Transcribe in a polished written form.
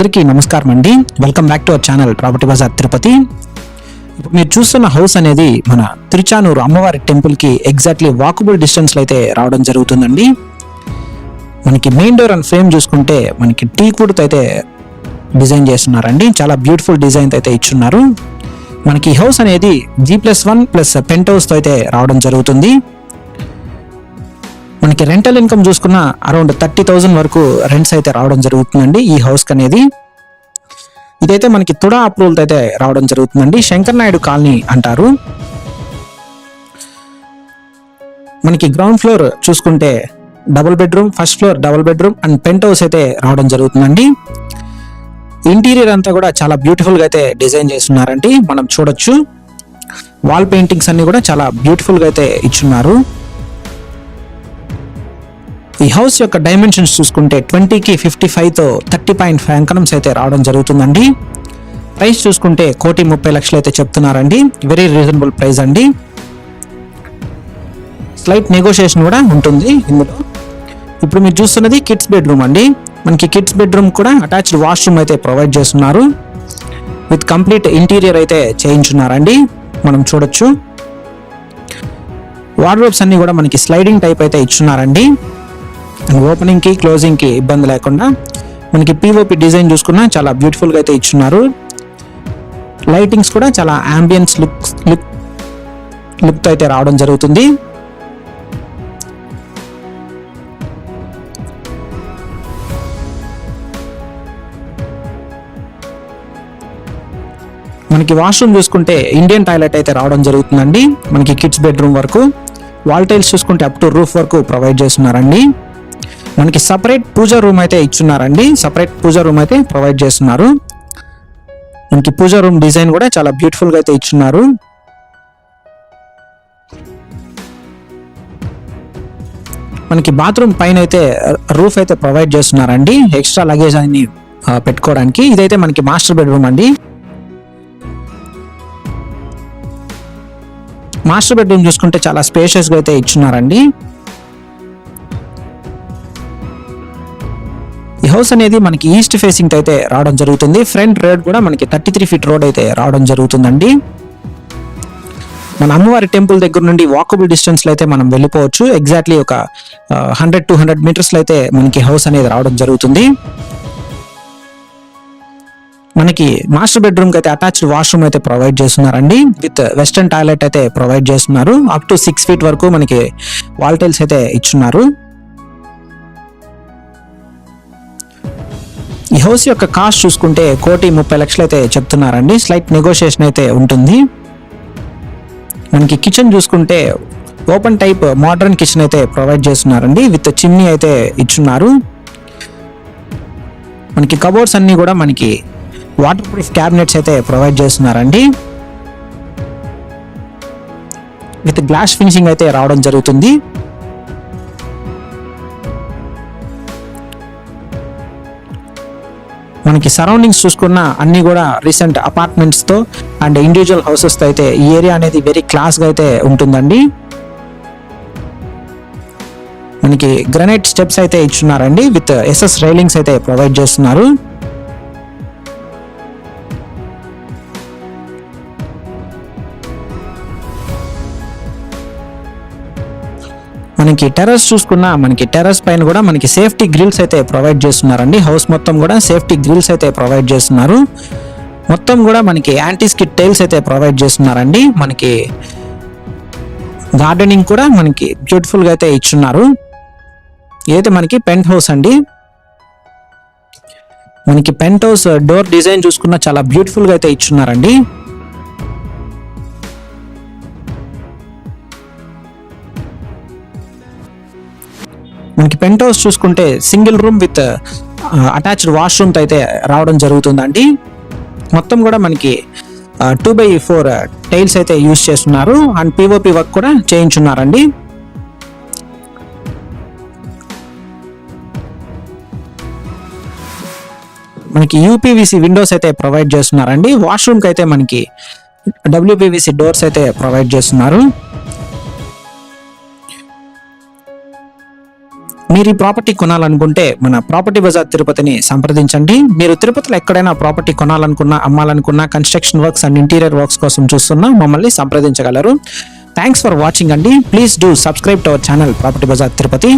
అందరికీ నమస్కారం అండి. Welcome back to our channel property Bazaar Tirupati. ఇప్పుడు మీరు చూస్తున్న హౌస్ అనేది మన తిరుచానూరు అమ్మవారి టెంపుల్కి ఎగ్జాక్ట్లీ వాకబుల్ డిస్టెన్స్లో అయితే రావడం జరుగుతుందండి. మనకి మెయిన్ డోర్ అండ్ ఫ్రేమ్ చూసుకుంటే మనకి టీక్ వుడ్తో అయితే డిజైన్ చేస్తున్నారండి. చాలా బ్యూటిఫుల్ డిజైన్ అయితే ఇచ్చున్నారు. మనకి హౌస్ అనేది G+1+ పెంట్ హౌస్తో అయితే రావడం జరుగుతుంది. మనకి రెంటల్ ఇన్కమ్ చూసుకున్న అరౌండ్ 30,000 వరకు రెంట్స్ అయితే రావడం జరుగుతుందండి ఈ హౌస్ అనేది. ఇదైతే మనకి తుడా అప్రూవల్ అయితే రావడం జరుగుతుందండి. శంకర్ నాయుడు కాలనీ అంటారు. మనకి గ్రౌండ్ ఫ్లోర్ చూసుకుంటే double bedroom, first floor double bedroom and penthouse అయితే రావడం జరుగుతుందండి. ఇంటీరియర్ అంతా కూడా చాలా బ్యూటిఫుల్ గా అయితే డిజైన్ చేస్తున్నారండి. మనం చూడొచ్చు వాల్ పెయింటింగ్స్ అన్ని కూడా చాలా బ్యూటిఫుల్ గా అయితే ఇచ్చున్నారు. ఈ హౌస్ యొక్క డైమెన్షన్స్ చూసుకుంటే 20కి 55తో 30.5 అంకణమ్స్ అయితే రావడం జరుగుతుందండి. ప్రైస్ చూసుకుంటే 1,30,00,000 అయితే చెప్తున్నారండి. వెరీ రీజనబుల్ ప్రైస్ అండి. స్లైట్ నెగోషియేషన్ కూడా ఉంటుంది ఇందులో. ఇప్పుడు మీరు చూస్తున్నది కిడ్స్ బెడ్రూమ్ అండి. మనకి కిడ్స్ బెడ్రూమ్ కూడా అటాచ్డ్ వాష్రూమ్ అయితే ప్రొవైడ్ చేస్తున్నారు. విత్ కంప్లీట్ ఇంటీరియర్ అయితే చేయించున్నారండి. మనం చూడొచ్చు వార్డ్రోబ్స్ అన్ని కూడా మనకి స్లైడింగ్ టైప్ అయితే ఇచ్చున్నారండి. ఓపెనింగ్ కి క్లోజింగ్ కి ఇబ్బంది లేకుండా మనకి పిఓపి డిజైన్ చూసుకున్నా చాలా బ్యూటిఫుల్ గా అయితే ఇచ్చున్నారు. లైటింగ్స్ కూడా చాలా అంబియన్స్ లుక్ తో అయితే రావడం జరుగుతుంది. మనకి వాష్రూమ్ చూసుకుంటే ఇండియన్ టాయిలెట్ అయితే రావడం జరుగుతుందండి. మనకి కిడ్స్ బెడ్రూమ్ వరకు వాల్ టైల్స్ చూసుకుంటే అప్ టు రూఫ్ వరకు ప్రొవైడ్ చేస్తున్నారండి. మనకి సపరేట్ పూజా రూమ్ అయితే ఇచ్చున్నారండి. సపరేట్ పూజా రూమ్ అయితే ప్రొవైడ్ చేస్తున్నారు. మనకి పూజా రూమ్ డిజైన్ కూడా చాలా బ్యూటిఫుల్ గా అయితే ఇచ్చున్నారు. మనకి బాత్రూమ్ పైన అయితే రూఫ్ అయితే ప్రొవైడ్ చేస్తున్నారండి. ఎక్స్ట్రా లగేజ్ అని పెట్టుకోవడానికి. ఇదైతే మనకి మాస్టర్ బెడ్రూమ్ అండి. మాస్టర్ బెడ్రూమ్ చూసుకుంటే చాలా స్పేషియస్ గా అయితే ఇచ్చున్నారండి. ఈ హౌస్ అనేది మనకి ఈస్ట్ ఫేసింగ్ అయితే రావడం జరుగుతుంది. ఫ్రంట్ రోడ్ కూడా మనకి 33 ఫీట్ రోడ్ అయితే రావడం జరుగుతుందండి. మన అమ్మవారి టెంపుల్ దగ్గర నుండి వాకబుల్ డిస్టెన్స్ లో అయితే మనం వెళ్ళిపోవచ్చు. ఎగ్జాక్ట్లీ ఒక 100-200 మీటర్స్ లో అయితే మనకి హౌస్ అనేది రావడం జరుగుతుంది. మనకి మాస్టర్ బెడ్రూమ్ కి అయితే అటాచ్డ్ వాష్రూమ్ అయితే ప్రొవైడ్ చేస్తున్నారండి. విత్ వెస్టర్న్ టాయిలెట్ అయితే ప్రొవైడ్ చేస్తున్నారు. అప్ టు 6 ఫీట్ వరకు మనకి వాల్ టైల్స్ అయితే ఇచ్చున్నారు. ఈ హౌస్ యొక్క కాస్ట్ చూసుకుంటే 1,30,00,000 అయితే చెప్తున్నారండి. స్లైట్ నెగోషియేషన్ అయితే ఉంటుంది. మనకి కిచెన్ చూసుకుంటే ఓపెన్ టైప్ మోడర్న్ కిచెన్ అయితే ప్రొవైడ్ చేస్తున్నారండి. విత్ చిమ్నీ అయితే ఇచ్చున్నారు. మనకి కబోర్డ్స్ అన్ని కూడా మనకి వాటర్ ప్రూఫ్ క్యాబినెట్స్ అయితే ప్రొవైడ్ చేస్తున్నారండి. విత్ గ్లాస్ ఫినిషింగ్ అయితే రావడం జరుగుతుంది. మనకి సరౌండింగ్స్ చూసుకున్న అన్ని కూడా రీసెంట్ అపార్ట్మెంట్స్ తో అండ్ ఇండివిజువల్ హౌసెస్ తో అయితే ఈ ఏరియా అనేది వెరీ క్లాస్ గా అయితే ఉంటుందండి. మనకి గ్రానైట్ స్టెప్స్ అయితే ఇచ్చున్నారండి. విత్ SS రైలింగ్స్ అయితే ప్రొవైడ్ చేస్తున్నారు. మనకి టెర్రస్ చూసుకున్నా మనకి టెర్రస్ పైన కూడా మనకి సేఫ్టీ గ్రిల్స్ అయితే ప్రొవైడ్ చేస్తున్నారండి. హౌస్ మొత్తం కూడా సేఫ్టీ గ్రిల్స్ అయితే ప్రొవైడ్ చేస్తున్నారు. మొత్తం కూడా మనకి యాంటీ స్కిడ్ టైల్స్ అయితే ప్రొవైడ్ చేస్తున్నారండి. మనకి గార్డెనింగ్ కూడా మనకి బ్యూటిఫుల్ గా అయితే ఇచ్చున్నారు. ఏదైతే మనకి పెంట్ హౌస్ అండి. మనకి పెంట్ హౌస్ డోర్ డిజైన్ చూసుకున్నా చాలా బ్యూటిఫుల్ గా అయితే ఇచ్చున్నారండి. మనకి పెంట్ హౌస్ చూసుకుంటే single room with attached washroom అయితే రావడం జరుగుతుందండి. మొత్తం కూడా మనకి 2x4 టైల్స్ అయితే యూజ్ చేస్తున్నారు. అండ్ పిఓపి వర్క్ కూడా చేయించున్నారండి. మనకి UPVC విండోస్ అయితే ప్రొవైడ్ చేస్తున్నారండి. వాష్రూమ్ కి అయితే మనకి WPVC డోర్స్ అయితే ప్రొవైడ్ చేస్తున్నారు. మీరు ఈ ప్రాపర్టీ కొనాలనుకుంటే మన ప్రాపర్టీ బజార్ తిరుపతిని సంప్రదించండి. మీరు తిరుపతిలో ఎక్కడైనా ప్రాపర్టీ కొనాలనుకున్నా, అమ్మాలనుకున్నా, construction works and interior works కోసం చూస్తున్నా మమ్మల్ని సంప్రదించగలరు. థ్యాంక్స్ ఫర్ వాచింగ్ అండి. Please do subscribe to our channel property Bazaar Tirupati.